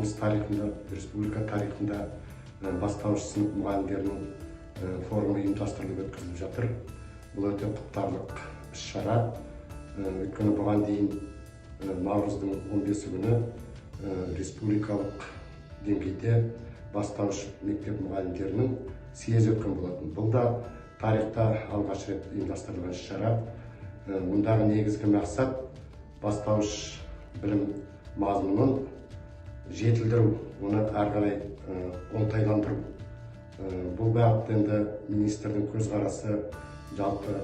еліміз тарихында, республика тарихында бастауыш сынып мұғалімдерінің форумы ұйымдастырылып өткізіліп жатыр. Бұл өте құптарлық іс-шара. Өйткені бұған дейін наурыздың 15 күні республикалық деңгейде бастауыш мектеп мұғалімдерінің съезі өткен болатын. Бұл да тарихта алғаш рет ұйымдастырылған іс-шара. Мұндағы негізгі мақсат бастауыш білім мазмұнын жетілдіру, оны әрі қарай оңтайландыру. Бұл бағытта енді министрдің көзқарасы жалпы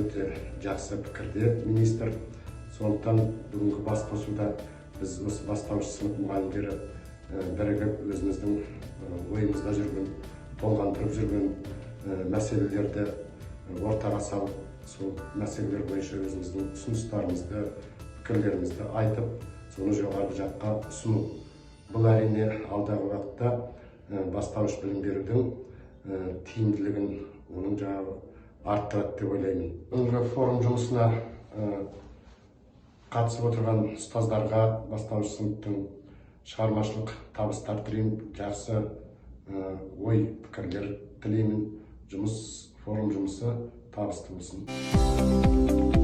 өте жақсы пікірде министр. Сондықтан бүгінгі басқосуда біз осы бастауыш сынып мұғалімдері бірігіп өзіміздің ойымызда жүрген, толғандырып жүрген мәселелерді ортаға салып, сол мәселелер бойынша өзіміздің ұсыныстарымызды, пікірлерімізді айтып, соны жоғары жаққа ұсыну. Бұл әрине алдағы уақытта бастауыш білім берудің тиімділігін, оның жаңағы арттырады деп ойлаймын. Бүгінгі форум жұмысына қатысып отырған ұстаздарға бастауыш сыныптың шығармашылық табыстар тілеймін, жақсы ой пікірлер тілеймін. Форум жұмысы табысты болсын.